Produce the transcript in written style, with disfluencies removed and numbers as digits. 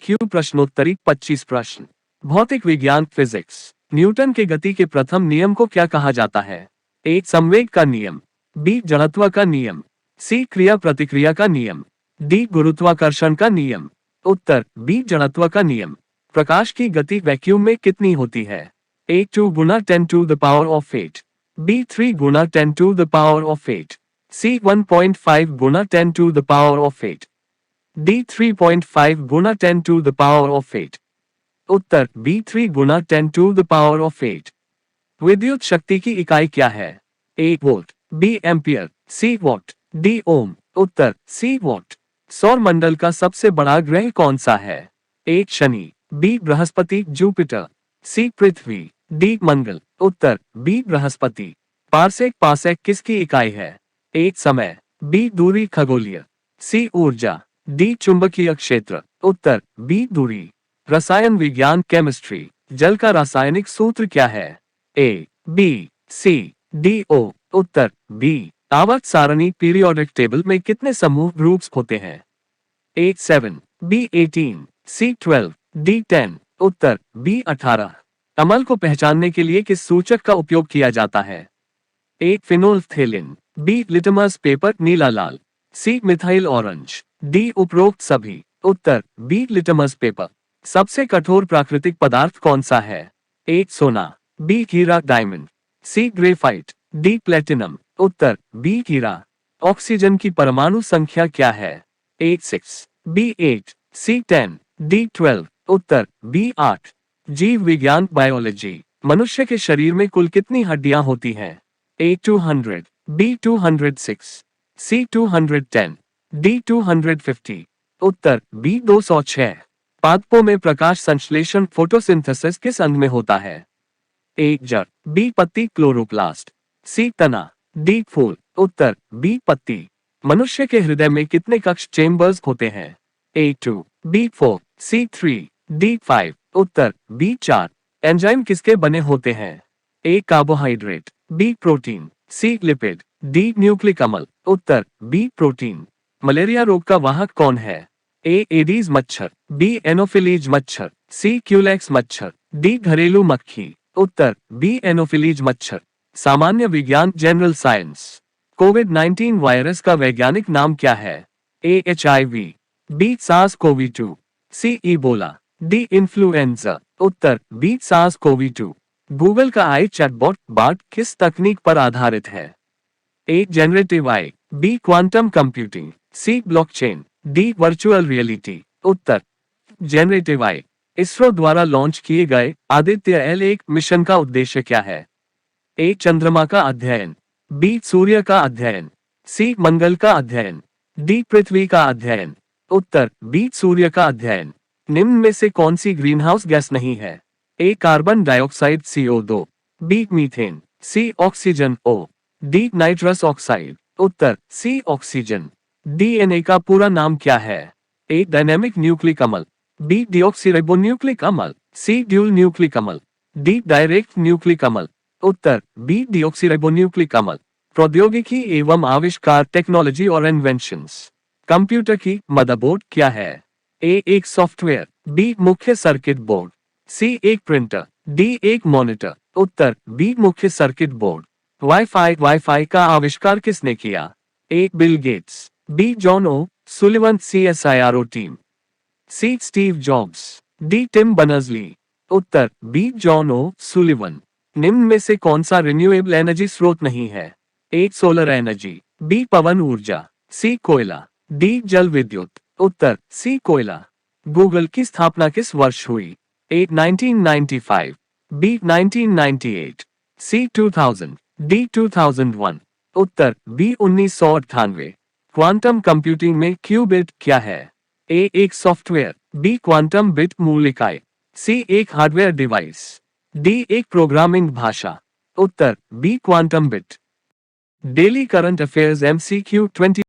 MCQ प्रश्नोत्तरी 25 प्रश्न। भौतिक विज्ञान फिजिक्स। न्यूटन के गति के प्रथम नियम को क्या कहा जाता है? ए संवेग का नियम, बी जड़त्व का नियम, सी क्रिया प्रतिक्रिया का नियम, डी गुरुत्वाकर्षण का नियम। उत्तर बी जड़त्व का नियम। प्रकाश की गति वैक्यूम में कितनी होती है? ए 2 गुना 10 to the power of 8, B 3 गुना 10 to the power of 8, C 1.5 गुना 10 to the power of 8, D 3.5 गुना 10 टू द पावर ऑफ 8। उत्तर बी 3 गुना 10 टू द पावर ऑफ 8। विद्युत शक्ति की इकाई क्या है? A volt, B ampere, C watt, D ohm. उत्तर सी वॉट। सौर मंडल का सबसे बड़ा ग्रह कौन सा है? ए शनि, बी बृहस्पति जुपिटर, सी पृथ्वी, डी मंगल। उत्तर बी बृहस्पति। पारसेक पारसेक किसकी इकाई है? ए समय, बी दूरी खगोलीय, सी ऊर्जा, डी चुंबकीय क्षेत्र। उत्तर बी दूरी। रसायन विज्ञान केमिस्ट्री। जल का रासायनिक सूत्र क्या है? A B C D O. उत्तर बी। आवर्त सारणी पीरियोडिक टेबल में कितने समूह ग्रुप्स होते हैं? ए 7, बी 18, सी 12, डी 10। उत्तर बी 18। अम्ल को पहचानने के लिए किस सूचक का उपयोग किया जाता है? ए फिनोल्फ्थेलिन, बी लिटमस पेपर नीला लाल, सी मिथाइल ऑरेंज, डी उपरोक्त सभी। उत्तर बी लिटमस पेपर। सबसे कठोर प्राकृतिक पदार्थ कौन सा है? ए सोना, बी हीरा डायमंड, सी ग्रेफाइट, डी प्लेटिनम। उत्तर बी हीरा। ऑक्सीजन की परमाणु संख्या क्या है? ए 6, बी 8, सी 10, डी 12। उत्तर बी 8। जीव विज्ञान बायोलॉजी। मनुष्य के शरीर में कुल कितनी हड्डियां होती हैं? ए 200, बी 206, सी 210, डी 250। उत्तर बी 206। पादपों में प्रकाश संश्लेषण फोटोसिंथेसिस किस अंग में होता है? ए जड़, बी पत्ती क्लोरोप्लास्ट, सी तना, डी फूल। उत्तर बी पत्ती। मनुष्य के हृदय में कितने कक्ष चेम्बर्स होते हैं? ए 2, बी 4, सी 3, डी 5। उत्तर बी 4। एंजाइम किसके बने होते हैं? ए कार्बोहाइड्रेट, बी प्रोटीन, सी लिपिड, डी न्यूक्लिक अम्ल। उत्तर बी प्रोटीन। मलेरिया रोग का वाहक कौन है? ए एडीज मच्छर, बी एनोफिलीज मच्छर, सी क्यूलेक्स मच्छर, डी घरेलू मक्खी। उत्तर बी एनोफिलीज मच्छर। सामान्य विज्ञान जनरल साइंस। कोविड-19 वायरस का वैज्ञानिक नाम क्या है? ए HIV, बी SARS-CoV-2, सी इबोला, डी इन्फ्लुएंजा। उत्तर बी SARS-CoV-2। गूगल का आई चैटबॉट बार्ट किस तकनीक पर आधारित है? ए जनरेटिव आई, बी क्वांटम कंप्यूटिंग, सी ब्लॉकचेन, डी वर्चुअल रियलिटी। उत्तर जनरेटिव आई। इसरो द्वारा लॉन्च किए गए आदित्य L1 मिशन का उद्देश्य क्या है? ए चंद्रमा का अध्ययन, बी सूर्य का अध्ययन, सी मंगल का अध्ययन, डी पृथ्वी का अध्ययन। उत्तर बी सूर्य का अध्ययन। निम्न में से कौन सी ग्रीनहाउस गैस नहीं है? A carbon dioxide CO2, B methane, C oxygen O, D nitrous oxide. उत्तर सी ऑक्सीजन। DNA का पूरा नाम क्या है? ए डायनेमिक न्यूक्लिक अम्ल, बी डीऑक्सीराइबोन्यूक्लिक अम्ल, सी ड्यूल न्यूक्लिक अम्ल, डी डायरेक्ट न्यूक्लिक अम्ल। उत्तर बी डीऑक्सीराइबोन्यूक्लिक अम्ल। प्रौद्योगिकी एवं आविष्कार टेक्नोलॉजी और इन्वेंशंस। कंप्यूटर की मदरबोर्ड क्या है? ए एक सॉफ्टवेयर, बी मुख्य सर्किट बोर्ड, सी एक प्रिंटर, डी एक मॉनिटर। उत्तर बी मुख्य सर्किट बोर्ड। वाईफाई का आविष्कार किसने किया? A Bill Gates, B John O'Sullivan CSIRO team, C Steve Jobs, D Tim Berners Lee. उत्तर बी जॉन ओ सुलिवन। निम्न में से कौन सा रिन्यूएबल एनर्जी स्रोत नहीं है? ए सोलर एनर्जी, बी पवन ऊर्जा, सी कोयला, डी जल विद्युत। उत्तर सी कोयला। गूगल की स्थापना किस वर्ष हुई? ए 1995, बी 1998, सी 2000, डी 2001। उत्तर बी 1998। क्वांटम कंप्यूटिंग में क्यूबिट क्या है? ए एक सॉफ्टवेयर, बी क्वांटम बिट मूल इकाई, सी एक हार्डवेयर डिवाइस, डी एक प्रोग्रामिंग भाषा। उत्तर B quantum bit. Daily current affairs MCQ 20